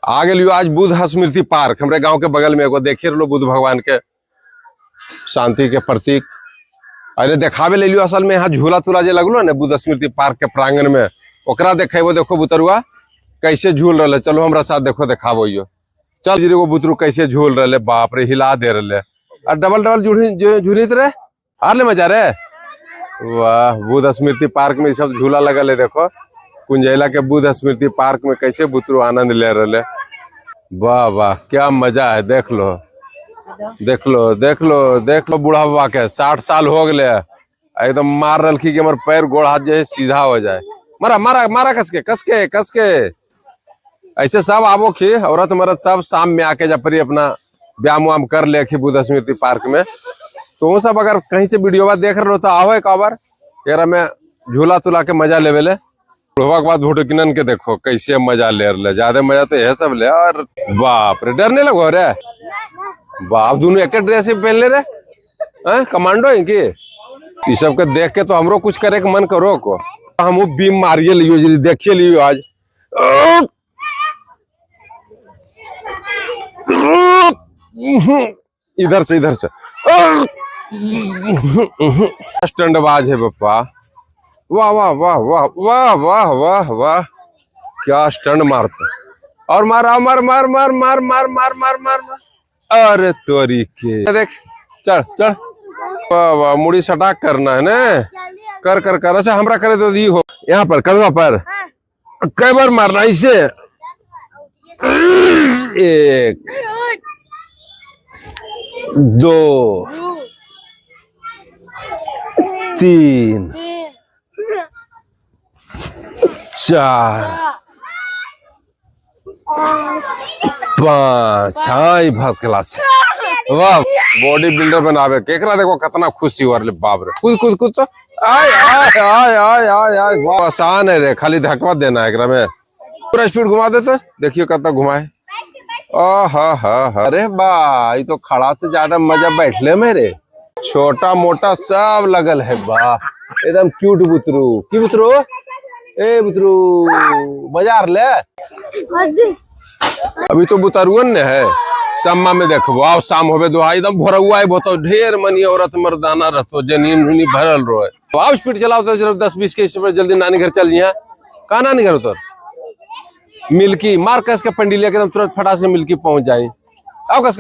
आ गए आज बुद्ध स्मृति पार्क हमारे गांव के बगल में एगो देखिए लो बुद्ध भगवान के शांति के प्रतीक। अरे देखावे ले लियो असल में यहाँ झूला तुला जे लगलो ना बुद्ध स्मृति पार्क के प्रांगण में ओकरा देखेबो। देखो बुतरुआ कैसे झूल रहे, चलो हमरा साथ देखो देखाबो यो। चल जी वो बुतरू कैसे झूल रहे, बाप रे हिला दे रहे और डबल डबल झूलित रहे हार ले मजा रे। वाह बुद्ध स्मृति पार्क में सब झूला लगल है। देखो कुंजैला के बुद्ध स्मृति पार्क में कैसे बुतरू आनंद ले रहे। वाह वाह क्या मजा है। देख लो देख लो देख लो देख लो बूढ़ा बाबा के 60 साल हो गए एकदम मार रखी कि हमारे पैर गोड़ हाथ जो सीधा हो जाए। मारा मारा मारा कसके कसके कसके ऐसे सब आवो खी औरत मरद सब शाम में आके जब परी अपना व्यायाम वाम कर ले खी बुद्ध स्मृति पार्क में। तो वो सब अगर कहीं से वीडियो देख रहे हो तो आओ एक बार यार में झूला तुला के मजा ले ले बुढ़वा के बाद भुटकिनन के देखो कैसे मजा ले रहे। ज्यादा मजा तो यह सब ले। और बाप रे डरने लगो रे बाप दोनों एक ड्रेस पहन ले रहे कमांडो है कि ये सब के देख के तो हमरो कुछ करे के मन करो को हम बीम मारिए लियो देखिए लियो आज। इधर से स्टंडबाज है बप्पा। वाह वाह वाह वाह वाह वाह वाह वाह क्या स्टंड मारता और मार मार मार मार मार मार मार मार मार मार। अरे तोरी के देख चढ़ चढ़। वाह वाह मुड़ी सटाक करना है ना कर कर कर। अच्छा हमरा करे तो ये हो यहाँ पर कदवा पर कई बार मारना इसे। 1 2 3 4 5। हाँ फर्स्ट क्लास। वाह बॉडी बिल्डर बनावे केकरा देखो कितना खुशी हो रही। बाप रे कूद कूद कूद तो आय आय आय आय आय आय बहुत आसान है रे खाली धक्का देना है एकरा में पूरा स्पीड घुमा दे तो देखियो कितना घुमाए। अरे भाई तो खड़ा से ज्यादा मजा बैठले में रे। छोटा मोटा सब लगल है वाह एकदम क्यूट बुतरू की बुतरू ए बुतरू बाजार ले अभी तो बुतरुअन ने है सम्मा में देखो आओ शाम होवे दो एकदम भोरुआ है ढेर मनी औरत मर्दाना रहतो जनीन भरल रहे। आओ स्पीड चलाओ तो 10-20 के समय जल्दी नानी घर चल जिया। कहा नानी घर तो मिल्की मार कस के पंडिलिया के एकदम तुरंत फटा से मिल्की पहुंच जाए। आओ कस